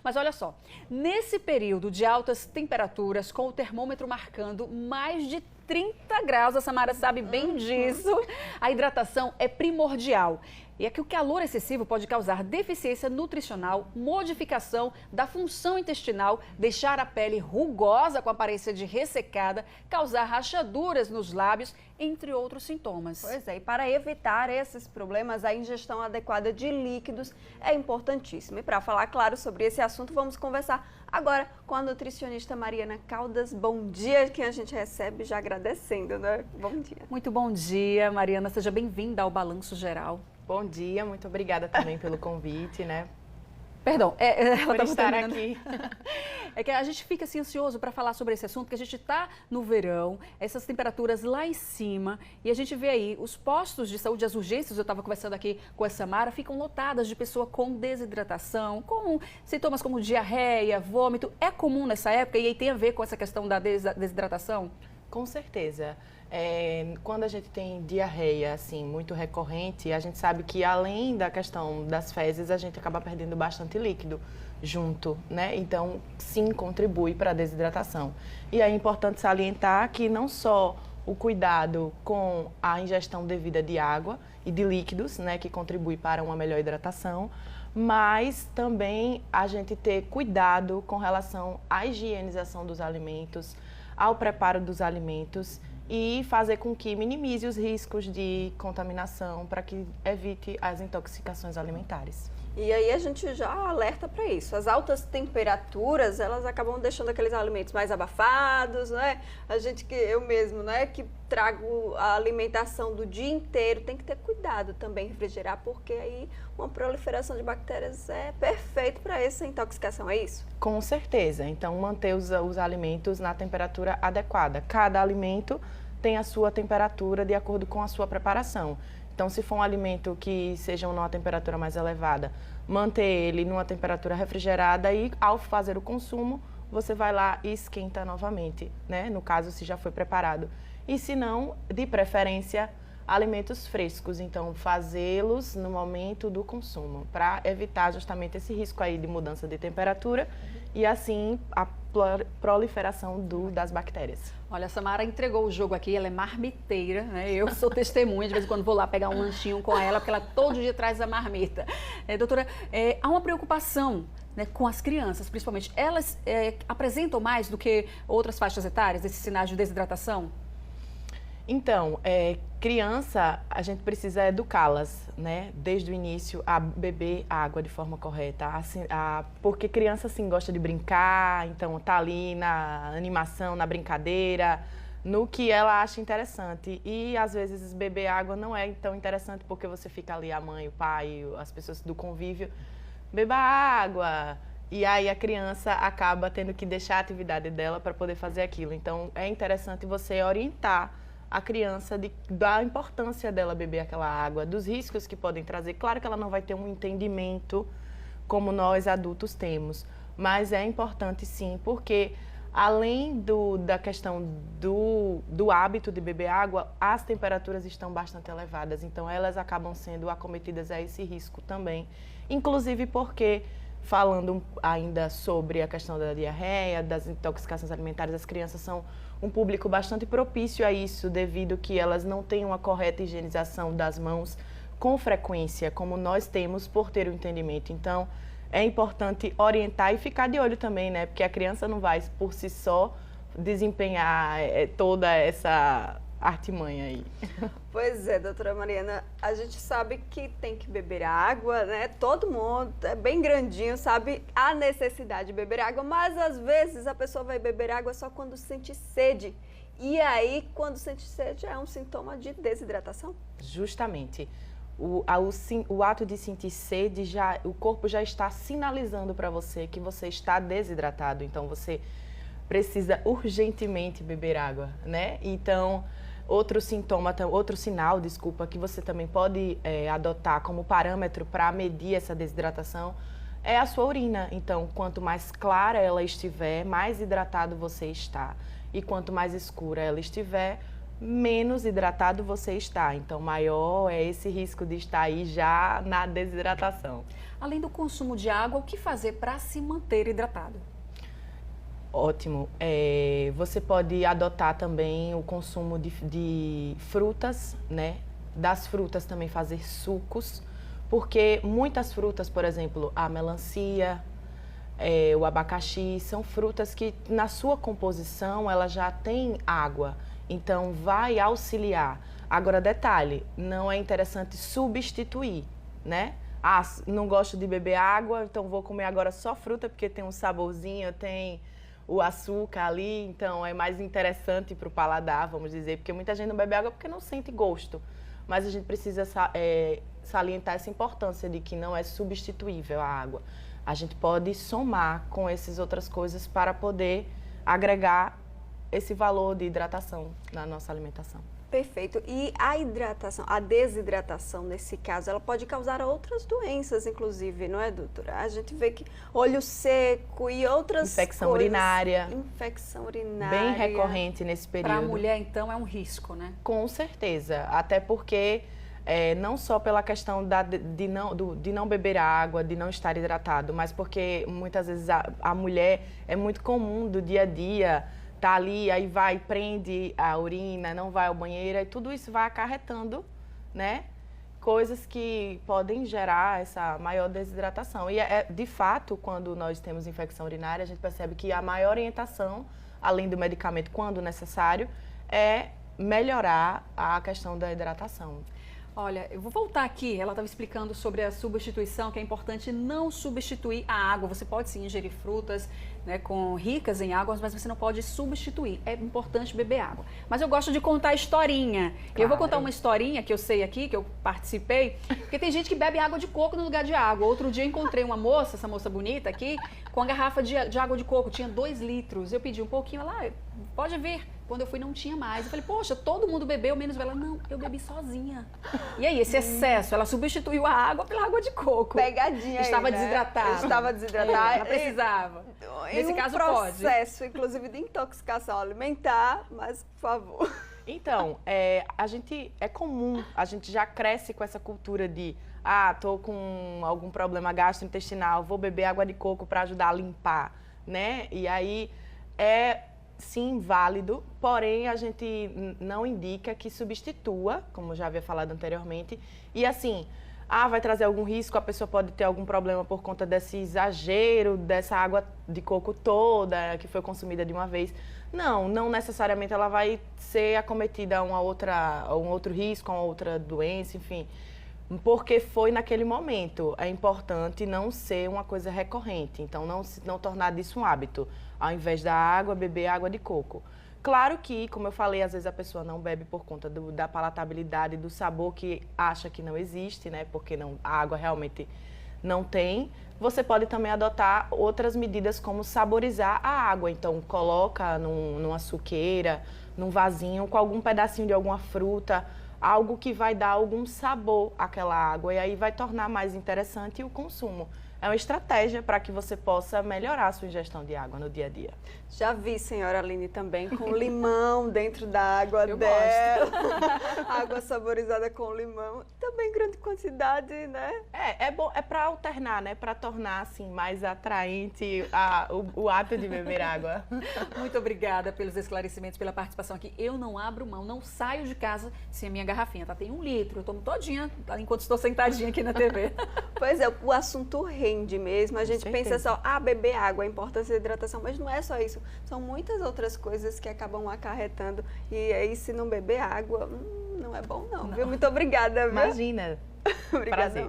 Mas olha só, nesse período de altas temperaturas, com o termômetro marcando mais de 30 graus, a Samara sabe bem disso, a hidratação é primordial. E é que o calor excessivo pode causar deficiência nutricional, modificação da função intestinal, deixar a pele rugosa com aparência de ressecada, causar rachaduras nos lábios, entre outros sintomas. Pois é, e para evitar esses problemas, a ingestão adequada de líquidos é importantíssima. E para falar, claro, sobre esse assunto, vamos conversar agora com a nutricionista Mariana Caldas. Bom dia, que a gente recebe já agradecendo, né? Bom dia. Muito bom dia, Mariana. Seja bem-vinda ao Balanço Geral. Bom dia, muito obrigada também pelo convite, né? Perdão, ela por estar aqui. É que a gente fica assim ansioso para falar sobre esse assunto, porque a gente está no verão, essas temperaturas lá em cima, e a gente vê aí os postos de saúde, as urgências, eu estava conversando aqui com a Samara, ficam lotadas de pessoa com desidratação, com sintomas como diarreia, vômito. É comum nessa época e aí tem a ver com essa questão da desidratação? Com certeza. Quando a gente tem diarreia, assim, muito recorrente, a gente sabe que além da questão das fezes, a gente acaba perdendo bastante líquido junto, né? Então, sim, contribui para a desidratação. E é importante salientar que não só o cuidado com a ingestão devida de água e de líquidos, né, que contribui para uma melhor hidratação, mas também a gente ter cuidado com relação à higienização dos alimentos, ao preparo dos alimentos e fazer com que minimize os riscos de contaminação para que evite as intoxicações alimentares. E aí a gente já alerta para isso. As altas temperaturas, elas acabam deixando aqueles alimentos mais abafados, né? Eu mesmo, né, que trago a alimentação do dia inteiro, tem que ter cuidado também refrigerar, porque aí uma proliferação de bactérias é perfeito para essa intoxicação, é isso? Com certeza. Então, manter os alimentos na temperatura adequada. Cada alimento tem a sua temperatura de acordo com a sua preparação. Então, se for um alimento que seja numa temperatura mais elevada, manter ele numa temperatura refrigerada e, ao fazer o consumo, você vai lá e esquenta novamente, né? No caso, se já foi preparado. E se não, de preferência, alimentos frescos. Então, fazê-los no momento do consumo, para evitar justamente esse risco aí de mudança de temperatura e, assim, a proliferação das bactérias. Olha, a Samara entregou o jogo aqui, ela é marmiteira, né? Eu sou testemunha, de vez em quando vou lá pegar um lanchinho com ela, porque ela todo dia traz a marmita. Doutora, há uma preocupação, né, com as crianças, principalmente. Elas apresentam mais do que outras faixas etárias, esses sinais de desidratação? Então, criança, a gente precisa educá-las, né, desde o início a beber água de forma correta, assim, porque criança, assim, gosta de brincar, então tá ali na animação, na brincadeira, no que ela acha interessante. E, às vezes, beber água não é tão interessante porque você fica ali, a mãe, o pai, as pessoas do convívio, beba água. E aí a criança acaba tendo que deixar a atividade dela para poder fazer aquilo. Então, é interessante você orientar a criança da importância dela beber aquela água, dos riscos que podem trazer. Claro que ela não vai ter um entendimento como nós adultos temos, mas é importante sim, porque além da questão do hábito de beber água, as temperaturas estão bastante elevadas, então elas acabam sendo acometidas a esse risco também, inclusive porque, falando ainda sobre a questão da diarreia, das intoxicações alimentares, as crianças são um público bastante propício a isso, devido que elas não têm uma correta higienização das mãos com frequência, como nós temos por ter o entendimento. Então, é importante orientar e ficar de olho também, né? Porque a criança não vai, por si só, desempenhar toda essa artimanha aí. Pois é, doutora Mariana, a gente sabe que tem que beber água, né? Todo mundo é bem grandinho, sabe a necessidade de beber água, mas às vezes a pessoa vai beber água só quando sente sede. E aí, quando sente sede, é um sintoma de desidratação? Justamente. O ato de sentir sede, o corpo já está sinalizando para você que você está desidratado. Então, você precisa urgentemente beber água, né? Então, outro sinal, que você também pode adotar como parâmetro para medir essa desidratação é a sua urina. Então, quanto mais clara ela estiver, mais hidratado você está. E quanto mais escura ela estiver, menos hidratado você está. Então, maior é esse risco de estar aí já na desidratação. Além do consumo de água, o que fazer para se manter hidratado? Ótimo. Você pode adotar também o consumo de frutas, né? Das frutas também fazer sucos, porque muitas frutas, por exemplo, a melancia, o abacaxi, são frutas que na sua composição ela já tem água, então vai auxiliar. Agora, detalhe, não é interessante substituir, né? Ah, não gosto de beber água, então vou comer agora só fruta porque tem um saborzinho, tem o açúcar ali, então é mais interessante para o paladar, vamos dizer, porque muita gente não bebe água porque não sente gosto. Mas a gente precisa salientar essa importância de que não é substituível a água. A gente pode somar com essas outras coisas para poder agregar esse valor de hidratação na nossa alimentação. Perfeito. E a hidratação, a desidratação, nesse caso, ela pode causar outras doenças, inclusive, não é, doutora? A gente vê que olho seco e outras Infecção coisas. urinária. Infecção urinária. Bem recorrente nesse período. Para a mulher, então, é um risco, né? Com certeza. Até porque, não só pela questão de não beber água, de não estar hidratado, mas porque muitas vezes a mulher é muito comum do dia a dia, tá ali, aí vai, prende a urina, não vai ao banheiro, e tudo isso vai acarretando, né? Coisas que podem gerar essa maior desidratação. E de fato, quando nós temos infecção urinária, a gente percebe que a maior orientação, além do medicamento, quando necessário, é melhorar a questão da hidratação. Olha, eu vou voltar aqui, ela estava explicando sobre a substituição, que é importante não substituir a água. Você pode sim ingerir frutas, né, ricas em água, mas você não pode substituir. É importante beber água. Mas eu gosto de contar historinha. Claro. Eu vou contar uma historinha que eu sei aqui, que eu participei, porque tem gente que bebe água de coco no lugar de água. Outro dia eu encontrei uma moça, essa moça bonita aqui, com a garrafa de água de coco, tinha 2 litros. Eu pedi um pouquinho, ela, pode vir. Quando eu fui, não tinha mais. Eu falei, poxa, todo mundo bebeu, menos ela. Não, eu bebi sozinha. E aí, esse excesso, ela substituiu a água pela água de coco. Pegadinha Estava aí, né? desidratada. Estava desidratada. Ela precisava. Nesse caso, pode. Processo, inclusive, de intoxicação alimentar, mas, por favor. Então, é comum, a gente já cresce com essa cultura de tô com algum problema gastrointestinal, vou beber água de coco para ajudar a limpar, né? E aí sim, válido, porém a gente não indica que substitua, como já havia falado anteriormente, e assim, vai trazer algum risco, a pessoa pode ter algum problema por conta desse exagero, dessa água de coco toda que foi consumida de uma vez. Não necessariamente ela vai ser acometida a um outro risco, a uma outra doença, enfim, porque foi naquele momento. É importante não ser uma coisa recorrente, então não tornar disso um hábito. Ao invés da água, beber água de coco. Claro que, como eu falei, às vezes a pessoa não bebe por conta da palatabilidade, do sabor que acha que não existe, né? Porque a água realmente não tem. Você pode também adotar outras medidas como saborizar a água. Então, coloca numa suqueira, num vasinho, com algum pedacinho de alguma fruta, algo que vai dar algum sabor àquela água e aí vai tornar mais interessante o consumo. É uma estratégia para que você possa melhorar a sua ingestão de água no dia a dia. Já vi, senhora Aline, também com limão dentro da água Eu dela. Água saborizada com limão. Também grande quantidade, né? É bom, é para alternar, né? Para tornar assim mais atraente o hábito de beber água. Muito obrigada pelos esclarecimentos, pela participação aqui. Eu não abro mão, não saio de casa sem a minha garrafinha, tá? Tem 1 litro, eu tomo todinha enquanto estou sentadinha aqui na TV. Pois é, o assunto rende mesmo. A gente pensa só, beber água, a importância da hidratação, mas não é só isso. São muitas outras coisas que acabam acarretando. E aí, se não beber água, não é bom não. Viu? Muito obrigada. Viu? Imagina. Obrigada. Prazer.